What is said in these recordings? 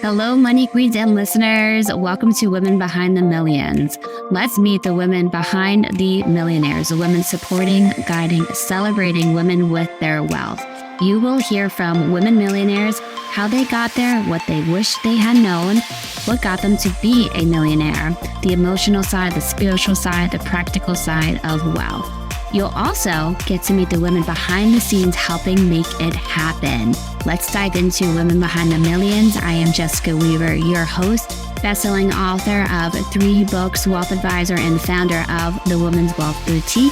Hello, money queens and listeners. Welcome to Women Behind the Millions. Let's meet the women behind the millionaires, the women supporting, guiding, celebrating women with their wealth. You will hear from women millionaires, how they got there, what they wish they had known, what got them to be a millionaire, the emotional side, the spiritual side, the practical side of wealth. You'll also get to meet the women behind the scenes helping make it happen. Let's dive into Women Behind the Millions. I am Jessica Weaver, your host, best-selling author of 3 books, wealth advisor, and founder of the Women's Wealth Boutique.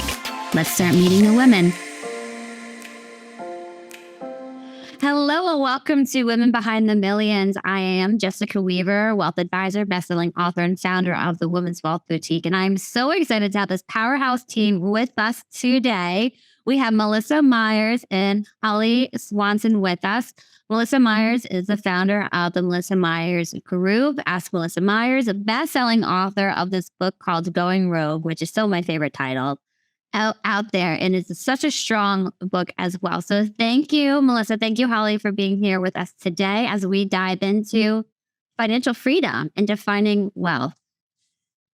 Let's start meeting the women. Hello and welcome to Women Behind the Millions. I am Jessica Weaver, wealth advisor, best-selling author, and founder of the Women's Wealth Boutique. And I'm so excited to have this powerhouse team with us today. We have Melissa Myers and Holleigh Swanson with us. Melissa Myers is the founder of the Melissa Myers Group. Ask Melissa Myers, a best-selling author of this book called Going Rogue, which is still my favorite title out there. And it's such a strong book as well. So thank you, Melissa. Thank you, Holleigh, for being here with us today as we dive into financial freedom and defining wealth.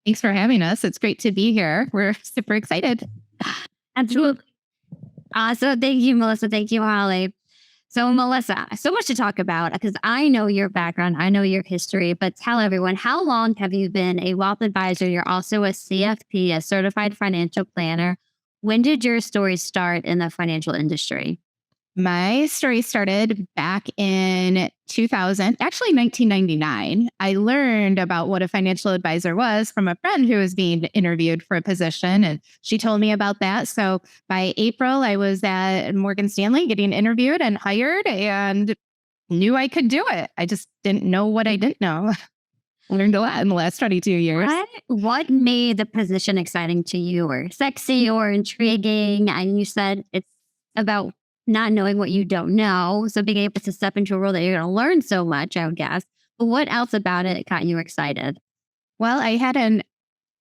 Thanks for having us. It's great to be here. We're super excited. Absolutely. Awesome. Thank you, Melissa. Thank you, Holleigh. So Melissa, so much to talk about because I know your background, I know your history, but tell everyone, how long have you been a wealth advisor? You're also a CFP, a certified financial planner. When did your story start in the financial industry? My story started back in 2000, actually 1999. I learned about what a financial advisor was from a friend who was being interviewed for a position, and she told me about that. So by April, I was at Morgan Stanley getting interviewed and hired and knew I could do it. I just didn't know what I didn't know. I learned a lot in the last 22 years. What made the position exciting to you or sexy or intriguing? And you said it's about not knowing what you don't know. So being able to step into a role that you're going to learn so much, I would guess. But what else about it got you excited? Well, I had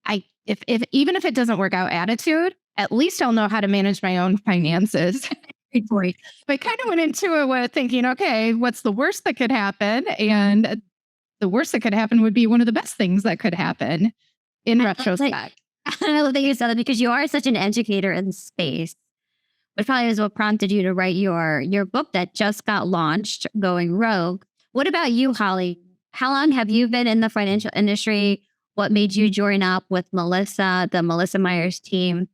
even if it doesn't work out attitude, at least I'll know how to manage my own finances. But kind of went into it with thinking, okay, what's the worst that could happen? And the worst that could happen would be one of the best things that could happen in retrospect. I love that you said that because you are such an educator in space. Which probably is what prompted you to write your book that just got launched, Going Rogue. What about you, Holleigh? How long have you been in the financial industry? What made you join up with Melissa, the Melissa Myers team?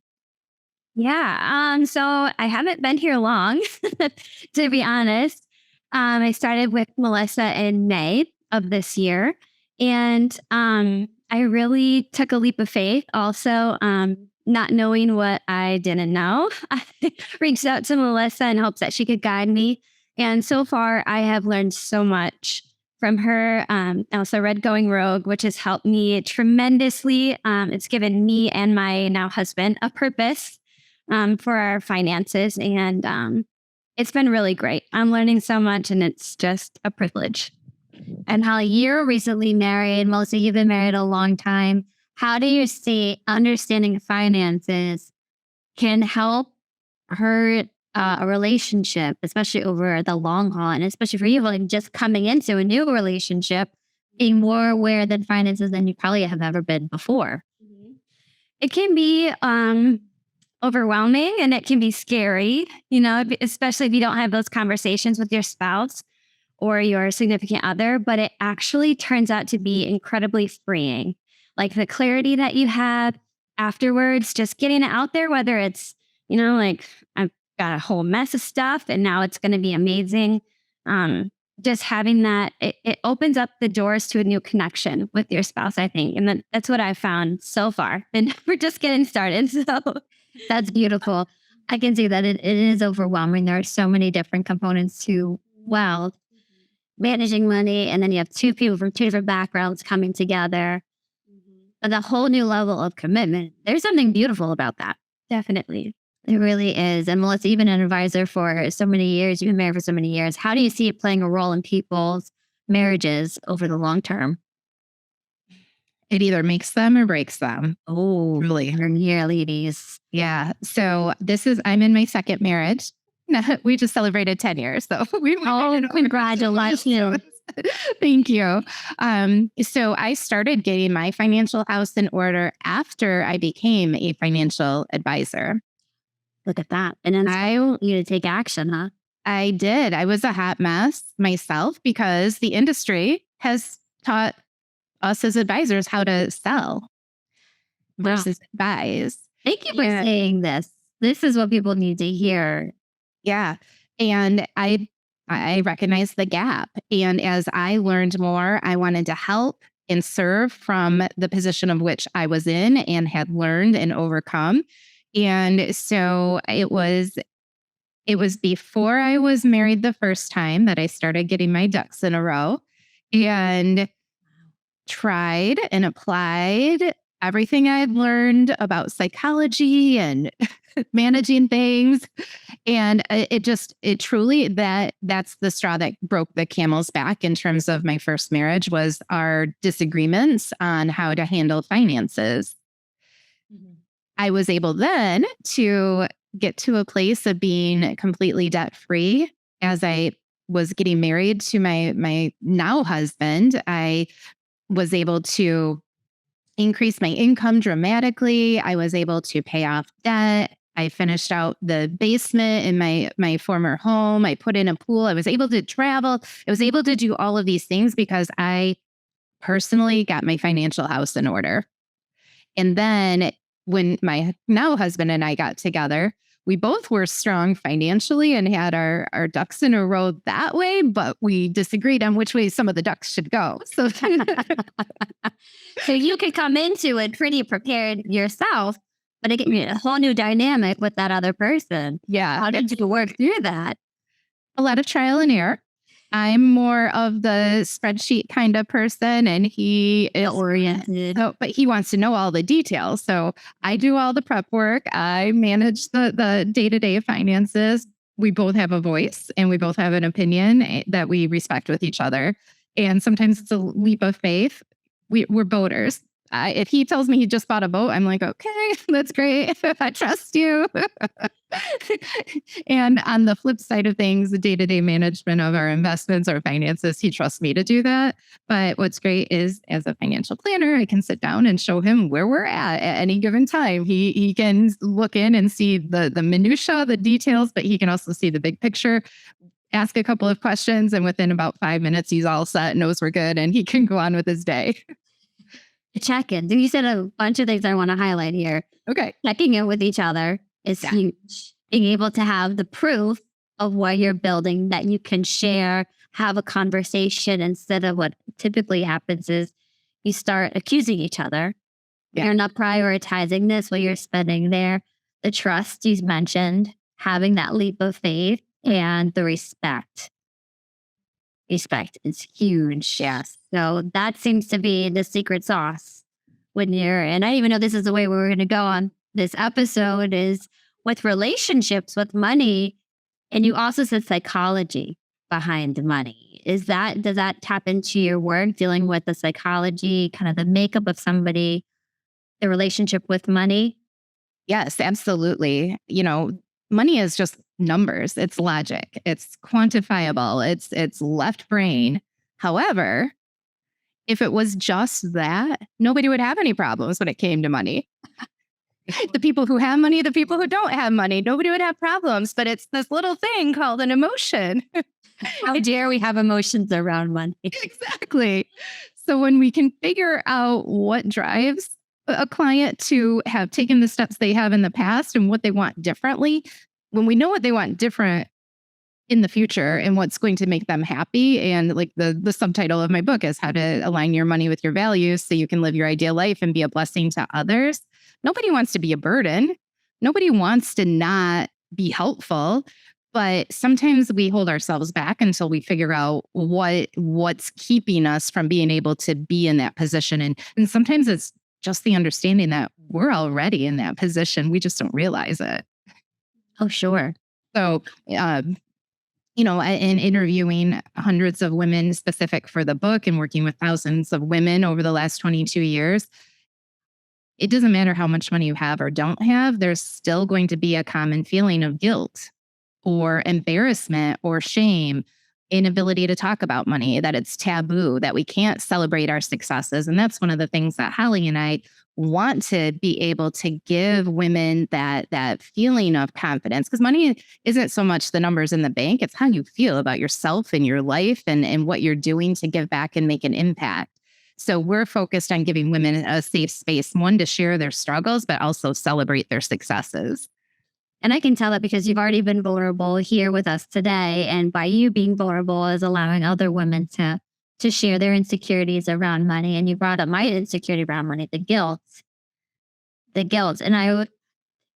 Yeah, so I haven't been here long, to be honest. I started with Melissa in May of this year, and I really took a leap of faith also. Not knowing what I didn't know, I reached out to Melissa in hopes that she could guide me. And so far, I have learned so much from her. I also read Going Rogue, which has helped me tremendously. It's given me and my now husband a purpose for our finances. And it's been really great. I'm learning so much and it's just a privilege. And Holleigh, you're recently married. Melissa, you've been married a long time. How do you see understanding finances can help hurt a relationship, especially over the long haul, and especially for you, like just coming into a new relationship, being more aware than finances than you probably have ever been before? Mm-hmm. It can be overwhelming and it can be scary, especially if you don't have those conversations with your spouse or your significant other, but it actually turns out to be incredibly freeing. Like the clarity that you have afterwards, just getting it out there, whether it's, like I've got a whole mess of stuff and now it's going to be amazing. Just having that, it opens up the doors to a new connection with your spouse, I think. And that's what I've found so far. And we're just getting started. So that's beautiful. I can see that it is overwhelming. There are so many different components to wealth, managing money. And then you have 2 people from 2 different backgrounds coming together. The whole new level of commitment. There's something beautiful about that. Definitely. It really is. And Melissa, you've been an advisor for so many years. You've been married for so many years. How do you see it playing a role in people's marriages over the long term? It either makes them or breaks them. Oh, really. Yeah, ladies. Yeah. So I'm in my second marriage. We just celebrated 10 years. So congratulations. Thank you. So I started getting my financial house in order after I became a financial advisor. Look at that. And then I you to take action, huh? I did. I was a hot mess myself because the industry has taught us as advisors how to sell Wow. versus advise. Thank you for Yeah. saying this. This is what people need to hear. Yeah. And I recognized the gap. And as I learned more, I wanted to help and serve from the position of which I was in and had learned and overcome. And so it was before I was married the first time that I started getting my ducks in a row and tried and applied everything I'd learned about psychology and managing things. And it truly, that's the straw that broke the camel's back in terms of my first marriage was our disagreements on how to handle finances. I was able then to get to a place of being completely debt free as I was getting married to my now husband. I was able to increase my income dramatically. I was able to pay off debt. I finished out the basement in my former home. I put in a pool. I was able to travel. I was able to do all of these things because I personally got my financial house in order. And then when my now husband and I got together, we both were strong financially and had our ducks in a row that way, but we disagreed on which way some of the ducks should go. So, So you could come into it pretty prepared yourself, but it can be a whole new dynamic with that other person. yeah, How did you work through that? a lot of trial and error. I'm more of the spreadsheet kind of person, and he is Oriented. but he wants to know all the details. So I do all the prep work. I manage the day-to-day finances. We both have a voice and we both have an opinion that we respect with each other. And sometimes it's a leap of faith. We're boaters. If he tells me he just bought a boat, I'm like, okay, that's great. I trust you. And on the flip side of things, the day-to-day management of our investments or finances, he trusts me to do that. But what's great is as a financial planner, I can sit down and show him where we're at any given time. He can look in and see the minutia, the details, but he can also see the big picture. Ask a couple of questions, and within about 5 minutes, he's all set, knows we're good, and he can go on with his day. Check in. You said a bunch of things I want to highlight here. Okay. Checking in with each other is huge. Being able to have the proof of what you're building that you can share, have a conversation instead of what typically happens is you start accusing each other. Yeah. You're not prioritizing this, what you're spending there. The trust you mentioned, having that leap of faith and the respect. Respect is huge. Yes. So that seems to be the secret sauce when and I didn't even know this is the way we were going to go on this episode is with relationships, with money. And you also said psychology behind money. Does that tap into your work dealing with the psychology, kind of the makeup of somebody, the relationship with money? Yes, absolutely. Money is just numbers. It's logic. It's quantifiable. It's left brain. However, if it was just that, nobody would have any problems when it came to money. The people who have money, the people who don't have money, nobody would have problems. But it's this little thing called an emotion. How dare we have emotions around money? Exactly. So when we can figure out what drives a client to have taken the steps they have in the past and what they want differently, when we know what they want different in the future and what's going to make them happy, and like the subtitle of my book is how to align your money with your values so you can live your ideal life and be a blessing to others. Nobody wants to be a burden. Nobody wants to not be helpful. But sometimes we hold ourselves back until we figure out what's keeping us from being able to be in that position. And sometimes it's just the understanding that we're already in that position. We just don't realize it. Oh, sure. So, in interviewing hundreds of women specific for the book and working with thousands of women over the last 22 years, it doesn't matter how much money you have or don't have, there's still going to be a common feeling of guilt or embarrassment or shame inability to talk about money, that it's taboo, that we can't celebrate our successes. And that's one of the things that Holleigh and I want to be able to give women, that feeling of confidence, because money isn't so much the numbers in the bank. It's how you feel about yourself and your life and what you're doing to give back and make an impact. So we're focused on giving women a safe space, one, to share their struggles, but also celebrate their successes. And I can tell that because you've already been vulnerable here with us today. And by you being vulnerable is allowing other women to share their insecurities around money. And you brought up my insecurity around money, the guilt. And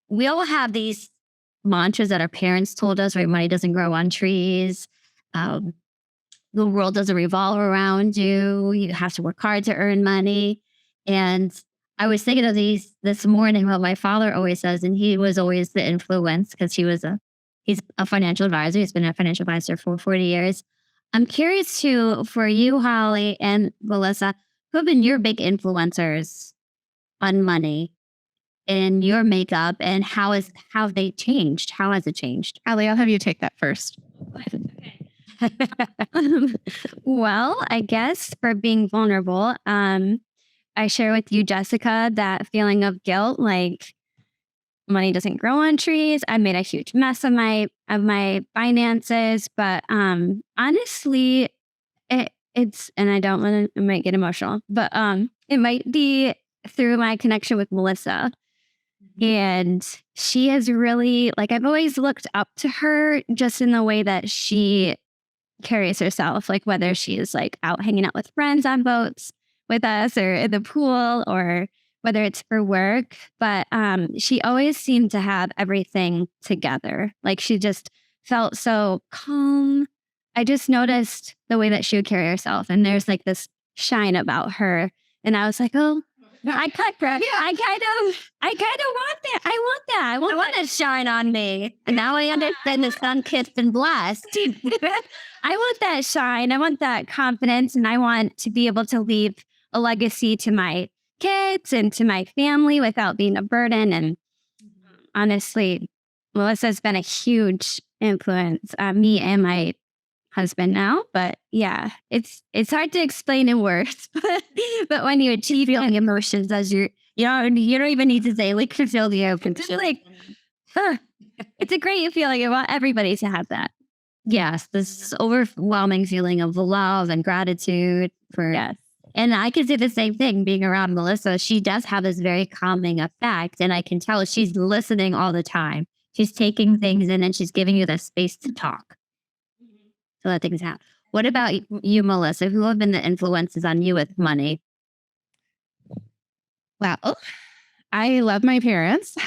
we all have these mantras that our parents told us, right? Money doesn't grow on trees. The world doesn't revolve around you. You have to work hard to earn money. And I was thinking of these this morning, what my father always says, and he was always the influence because he's a financial advisor. He's been a financial advisor for 40 years. I'm curious for you, Holleigh and Melissa, who have been your big influencers on money in your makeup, and how have they changed? How has it changed? Holleigh, I'll have you take that first. Well, I guess for being vulnerable, I share with you, Jessica, that feeling of guilt, like money doesn't grow on trees. I made a huge mess of my finances, but honestly, it's and I don't want to might get emotional, but it might be through my connection with Melissa. And she has really, like, I've always looked up to her just in the way that she carries herself, like whether she's like out hanging out with friends on boats with us or in the pool, or whether it's for work. But she always seemed to have everything together. Like she just felt so calm. I just noticed the way that she would carry herself, and there's like this shine about her. And I was like, oh, I kind of want that. I want that. I want that shine on me. And now I understand the sun-kissed and blessed. I want that shine. I want that confidence. And I want to be able to leave a legacy to my kids and to my family without being a burden. And honestly, Melissa's been a huge influence on me and my husband now. But yeah, it's hard to explain in words. But when you achieve feeling emotions as you don't even need to say, like, you feel the open. Just like, it's a great feeling. I want everybody to have that. Yes, this overwhelming feeling of love and gratitude for. Yes. And I can say the same thing being around Melissa. She does have this very calming effect. And I can tell she's listening all the time. She's taking things in and she's giving you the space to talk. So that things happen. What about you, Melissa? Who have been the influences on you with money? Well, I love my parents,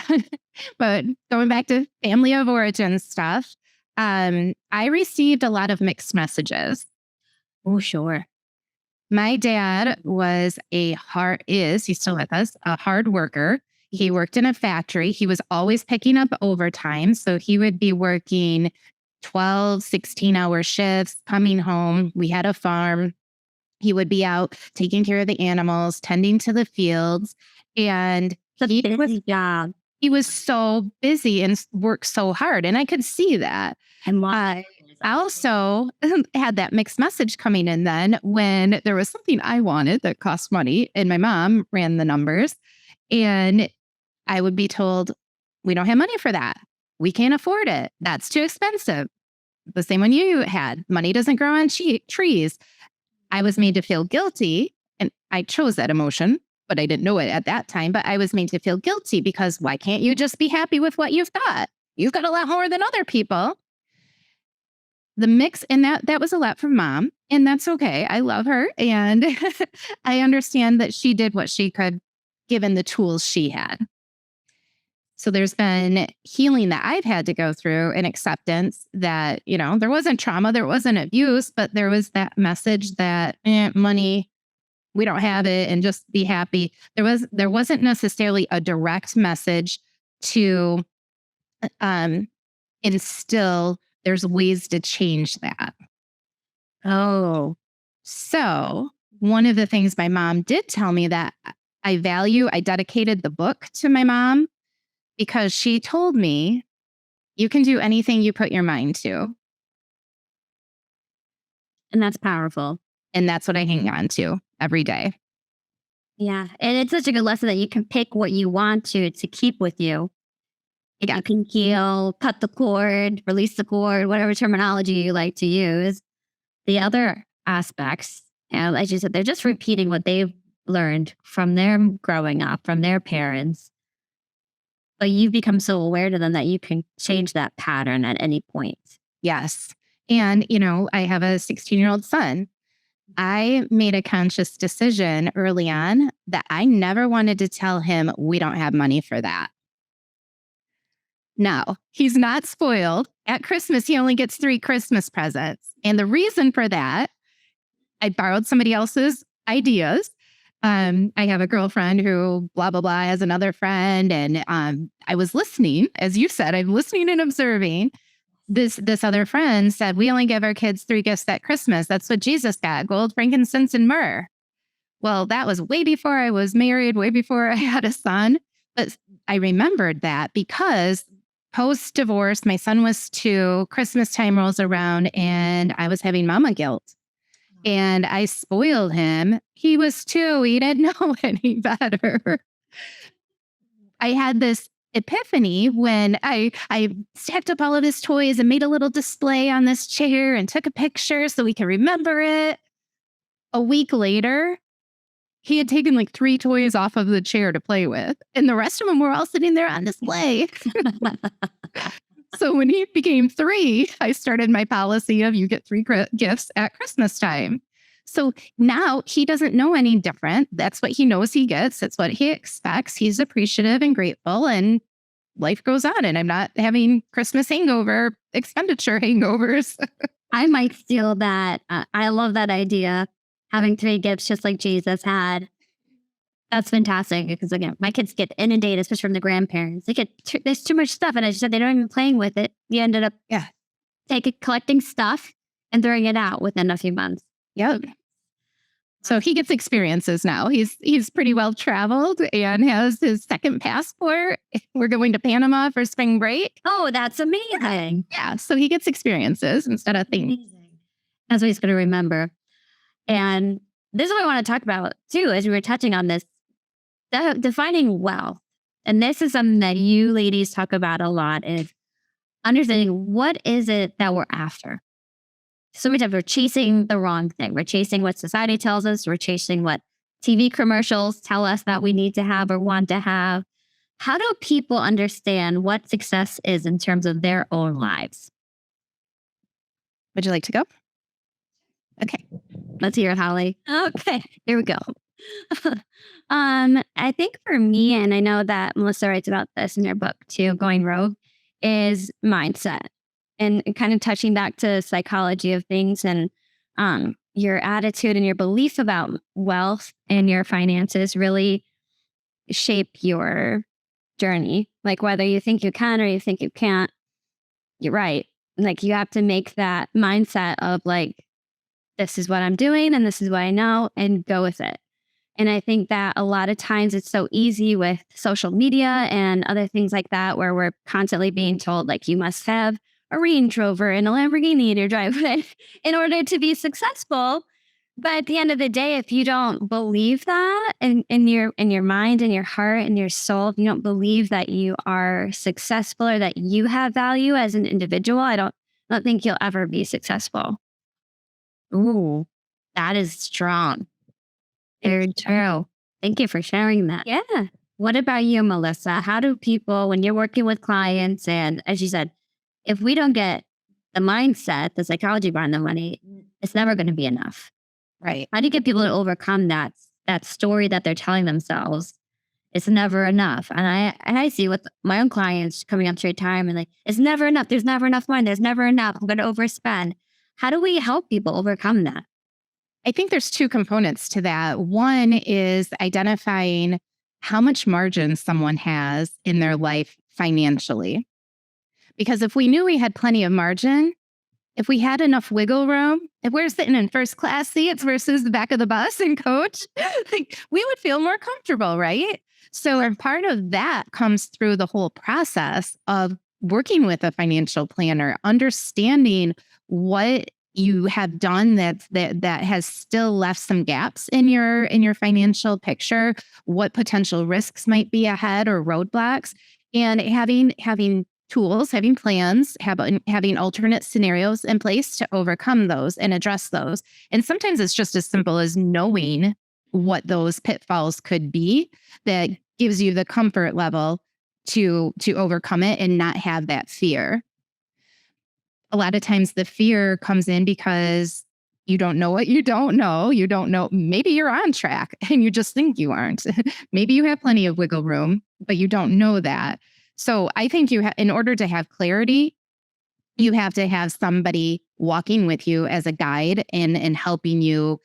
but going back to family of origin stuff, I received a lot of mixed messages. Oh, sure. My dad he's still with us, a hard worker. He worked in a factory. He was always picking up overtime. So he would be working 12, 16-hour shifts, coming home. We had a farm. He would be out taking care of the animals, tending to the fields. And he was so busy and worked so hard. And I could see that. And why? I also had that mixed message coming in then when there was something I wanted that cost money, and my mom ran the numbers, and I would be told, we don't have money for that. We can't afford it. That's too expensive. The same one you had. Money doesn't grow on trees. I was made to feel guilty, and I chose that emotion, but I didn't know it at that time. But I was made to feel guilty because why can't you just be happy with what you've got? You've got a lot more than other people. The mix, and that was a lot from mom, and that's okay. I love her, and I understand that she did what she could given the tools she had. So there's been healing that I've had to go through, and acceptance that, there wasn't trauma, there wasn't abuse, but there was that message that money, we don't have it, and just be happy. There wasn't necessarily a direct message to instill there's ways to change that. Oh, so one of the things my mom did tell me that I dedicated the book to my mom because she told me, you can do anything you put your mind to. And that's powerful. And that's what I hang on to every day. Yeah. And it's such a good lesson that you can pick what you want to keep with you. You can heal, cut the cord, release the cord, whatever terminology you like to use. The other aspects, as you said, they're just repeating what they've learned from their growing up, from their parents. But you've become so aware to them that you can change that pattern at any point. Yes. And, I have a 16-year-old son. I made a conscious decision early on that I never wanted to tell him we don't have money for that. Now, he's not spoiled. At Christmas, he only gets 3 Christmas presents. And the reason for that, I borrowed somebody else's ideas. I have a girlfriend who blah, blah, blah has another friend. And I was listening, as you said, I'm listening and observing. This other friend said, we only give our kids 3 gifts at Christmas. That's what Jesus got, gold, frankincense, and myrrh. Well, that was way before I was married, way before I had a son. But I remembered that because post-divorce, my son was 2, Christmas time rolls around, and I was having mama guilt. And I spoiled him. He was 2. He didn't know any better. I had this epiphany when I stacked up all of his toys and made a little display on this chair and took a picture so we can remember it. A week later, he had taken like 3 toys off of the chair to play with, and the rest of them were all sitting there on display. So when he became 3, I started my policy of you get 3 gifts at Christmas time. So now he doesn't know any different. That's what he knows he gets. That's what he expects. He's appreciative and grateful, and life goes on. And I'm not having Christmas expenditure hangovers. I might steal that. I love that idea. Having 3 gifts just like Jesus had. That's fantastic because, again, my kids get inundated, especially from the grandparents. They get there's too much stuff. And as you said, they don't even playing with it. You ended up collecting stuff and throwing it out within a few months. Yep. So he gets experiences now. He's pretty well traveled and has his 2nd passport. We're going to Panama for spring break. Oh, that's amazing. Yeah. So he gets experiences instead of things. Amazing. That's what he's going to remember. And this is what I want to talk about too, as we were touching on this, defining wealth. And this is something that you ladies talk about a lot, is understanding what is it that we're after. So many times we're chasing the wrong thing. We're chasing what society tells us. We're chasing what TV commercials tell us that we need to have or want to have. How do people understand what success is in terms of their own lives? Would you like to go? Okay. Let's hear it, Holleigh. Okay, here we go. I think for me, and I know that Melissa writes about this in her book too, Going Rogue, is mindset and kind of touching back to psychology of things and your attitude and your belief about wealth and your finances really shape your journey. Like whether you think you can or you think you can't, you're right. Like you have to make that mindset of like, this is what I'm doing and this is what I know, and go with it. And I think that a lot of times it's so easy with social media and other things like that, where we're constantly being told like you must have a Range Rover and a Lamborghini in your driveway in order to be successful. But at the end of the day, if you don't believe that in your mind and your heart and your soul, if you don't believe that you are successful or that you have value as an individual, I don't think you'll ever be successful. Ooh, that is strong. Very true. Thank you for sharing that. Yeah. What about you, Melissa? How do people, when you're working with clients, and as you said, if we don't get the mindset, the psychology behind the money, it's never going to be enough. Right. How do you get people to overcome that story that they're telling themselves? It's never enough. And I see with my own clients coming up to retirement, like, it's never enough. There's never enough money. There's never enough. I'm going to overspend. How do we help people overcome that? I think there's 2 components to that. One is identifying how much margin someone has in their life financially. Because if we knew we had plenty of margin, if we had enough wiggle room, if we're sitting in first class seats versus the back of the bus and coach, like, we would feel more comfortable, right? So part of that comes through the whole process of working with a financial planner, understanding what you have done that has still left some gaps in your financial picture, what potential risks might be ahead or roadblocks, and having tools, having plans, having alternate scenarios in place to overcome those and address those. And sometimes it's just as simple as knowing what those pitfalls could be that gives you the comfort level to overcome it and not have that fear. A lot of times the fear comes in because you don't know what you don't know. You don't know. Maybe you're on track and you just think you aren't. Maybe you have plenty of wiggle room, but you don't know that. So I think in order to have clarity, you have to have somebody walking with you as a guide and helping you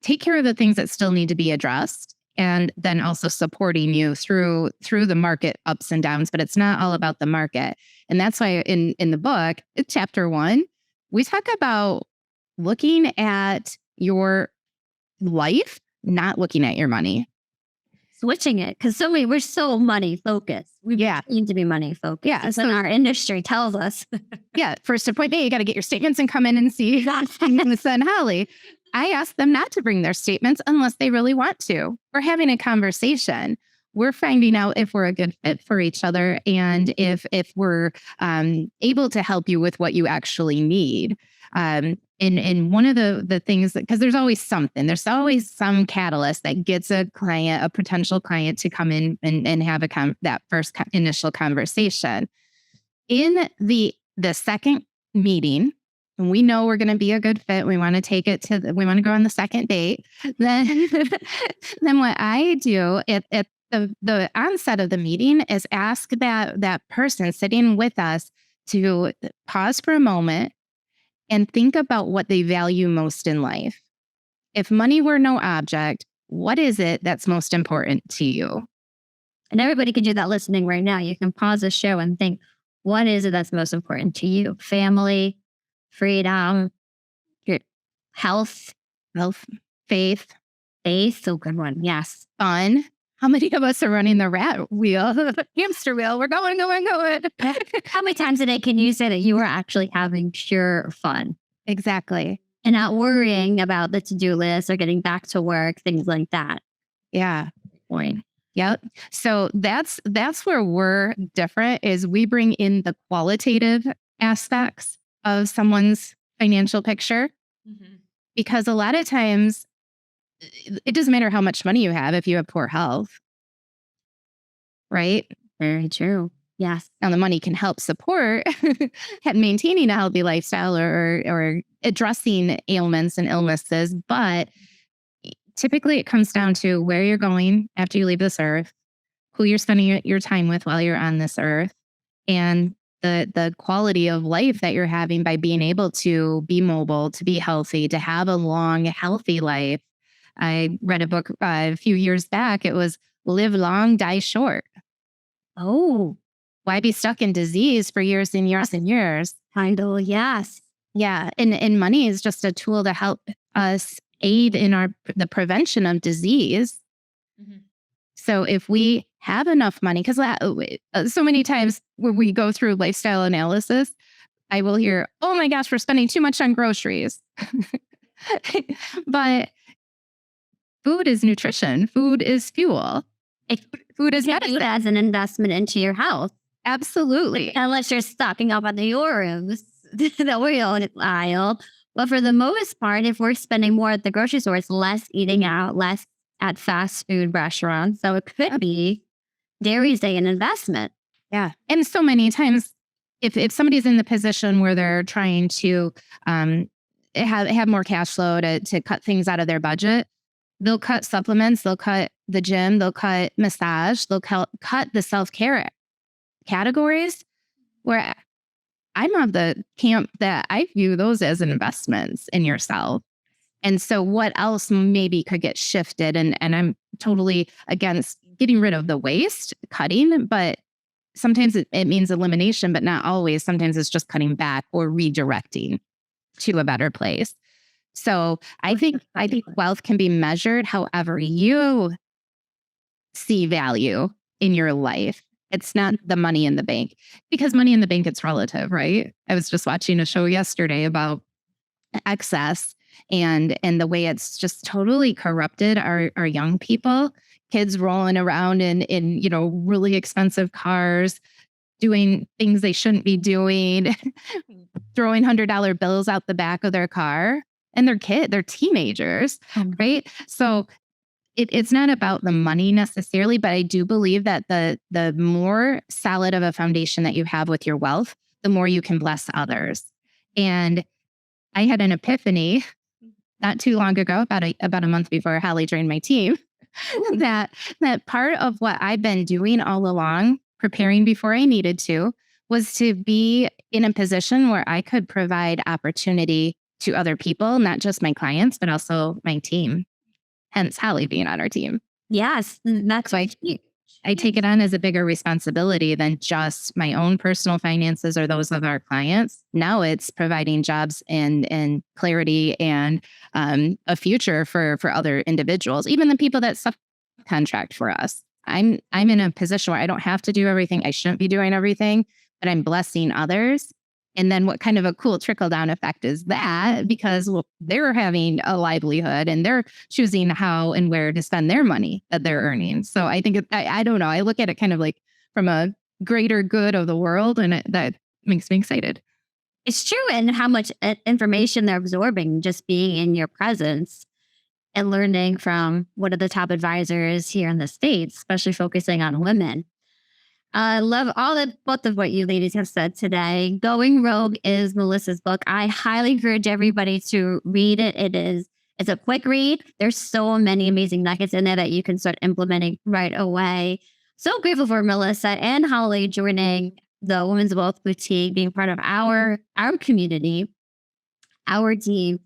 take care of the things that still need to be addressed, and then also supporting you through the market ups and downs. But it's not all about the market. And that's why in the book, chapter 1, we talk about looking at your life, not looking at your money. Switching it, because we're so money focused. We need to be money focused. Yeah, so our industry tells us. Yeah, first appointment, you got to get your statements and come in and see. And then Holleigh, I ask them not to bring their statements unless they really want to. We're having a conversation. We're finding out if we're a good fit for each other and if we're able to help you with what you actually need. And one of the things, because there's always something, there's always some catalyst that gets a potential client to come in and have that first initial conversation. In the second meeting, and we know we're going to be a good fit, we want to we want to go on the second date, then what I do at the onset of the meeting is ask that person sitting with us to pause for a moment and think about what they value most in life. If money were no object, what is it that's most important to you? And everybody can do that listening right now. You can pause the show and think, what is it that's most important to you? Family, freedom, your health, faith. So good one. Yes. Fun. How many of us are running the rat wheel, hamster wheel? We're going. How many times a day can you say that you are actually having pure fun? Exactly. And not worrying about the to-do list or getting back to work, things like that. Yeah. Point. Yep. So that's where we're different, is we bring in the qualitative aspects of someone's financial picture. Mm-hmm. Because a lot of times it doesn't matter how much money you have if you have poor health. Right? Very true. Yes. Now the money can help support maintaining a healthy lifestyle or addressing ailments and illnesses. But typically it comes down to where you're going after you leave this earth, who you're spending your time with while you're on this earth, and the quality of life that you're having by being able to be mobile, to be healthy, to have a long, healthy life. I read a book a few years back. It was Live Long, Die Short. Oh, why be stuck in disease for years and years and years? Kindle, yes. Yeah. And money is just a tool to help us aid in the prevention of disease. Mm-hmm. So if we have enough money, because so many times when we go through lifestyle analysis, I will hear, oh my gosh, we're spending too much on groceries. But food is nutrition. Food is fuel. Food is medicine. As an investment into your health. Absolutely. Unless you're stocking up on the Oreos that we own at aisle. But for the most part, if we're spending more at the grocery store, it's less eating out, less at fast food restaurants. So it could be, dare we say, an investment. Yeah. And so many times, if somebody's in the position where they're trying to have more cash flow to cut things out of their budget, they'll cut supplements, they'll cut the gym, they'll cut massage, they'll cut the self-care categories, where I'm of the camp that I view those as investments in yourself. And so what else maybe could get shifted? And I'm totally against getting rid of the waste, cutting, but sometimes it means elimination, but not always. Sometimes it's just cutting back or redirecting to a better place. So I think wealth can be measured however you see value in your life. It's not the money in the bank, because money in the bank, it's relative, right? I was just watching a show yesterday about excess and the way it's just totally corrupted our young people, kids rolling around in really expensive cars, doing things they shouldn't be doing, throwing $100 bills out the back of their car, and they're teenagers, right? So it's not about the money necessarily, but I do believe that the more solid of a foundation that you have with your wealth, the more you can bless others. And I had an epiphany not too long ago, about a month before Holleigh joined my team, that part of what I've been doing all along, preparing before I needed to, was to be in a position where I could provide opportunity to other people, not just my clients, but also my team. Hence Holleigh being on our team. Yes, that's So I take it on as a bigger responsibility than just my own personal finances or those of our clients. Now it's providing jobs and clarity and a future for other individuals, even the people that subcontract for us. I'm in a position where I don't have to do everything. I shouldn't be doing everything, but I'm blessing others. And then what kind of a cool trickle down effect is that? Because they're having a livelihood and they're choosing how and where to spend their money that they're earning. So I think I don't know. I look at it kind of like from a greater good of the world, and that makes me excited. It's true, and how much information they're absorbing just being in your presence and learning from one of the top advisors here in the States, especially focusing on women. I love both of what you ladies have said today. Going Rogue is Melissa's book. I highly encourage everybody to read it. It's a quick read. There's so many amazing nuggets in there that you can start implementing right away. So grateful for Melissa and Holleigh joining the Women's Wealth Boutique, being part of our community, our team.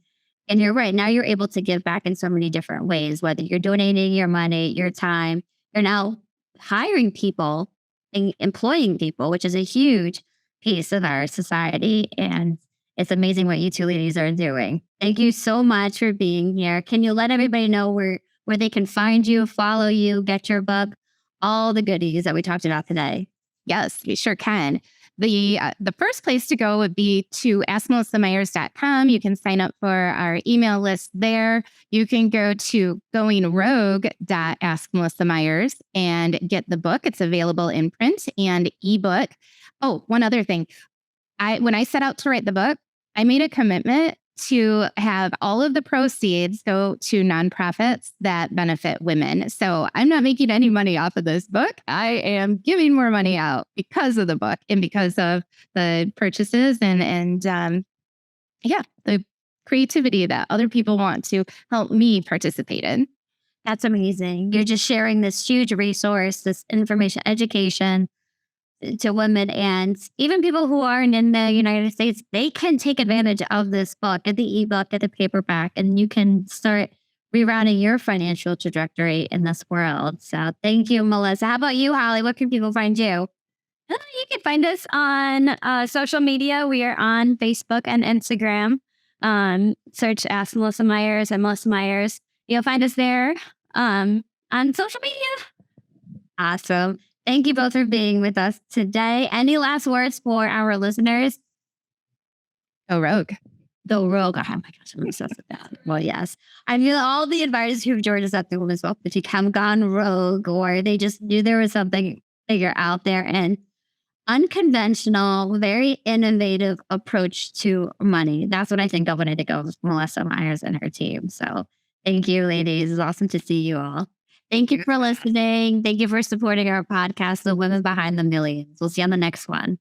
And you're right. Now you're able to give back in so many different ways, whether you're donating your money, your time, you're now hiring people and employing people, which is a huge piece of our society. And it's amazing what you two ladies are doing. Thank you so much for being here. Can you let everybody know where they can find you, follow you, get your book, all the goodies that we talked about today? Yes, we sure can. The first place to go would be to askmelissamyers.com. You can sign up for our email list there. You can go to goingrogue.askmelissamyers and get the book. It's available in print and ebook. Oh, one other thing. When I set out to write the book, I made a commitment to have all of the proceeds go to nonprofits that benefit women. So I'm not making any money off of this book. I am giving more money out because of the book and because of the purchases and the creativity that other people want to help me participate in. That's amazing. You're just sharing this huge resource, this information, education to women, and even people who aren't in the United States, they can take advantage of this book, get the ebook, get the paperback, and you can start rerouting your financial trajectory in this world. So thank you, Melissa. How about you, Holleigh? What can people find you? You can find us on social media. We are on Facebook and Instagram. Search Ask Melissa Myers and Melissa Myers. You'll find us there on social media. Awesome. Thank you both for being with us today. Any last words for our listeners? Go Rogue. Go Rogue. Oh my gosh, I'm obsessed with that. Well, yes. I feel all the advisors who've joined us at the Women's Wealth Boutique have gone rogue, or they just knew there was something bigger out there, and unconventional, very innovative approach to money. That's what I think of when I think of Melissa Myers and her team. So thank you, ladies. It's awesome to see you all. Thank you for listening. Thank you for supporting our podcast, The Women Behind the Millions. We'll see you on the next one.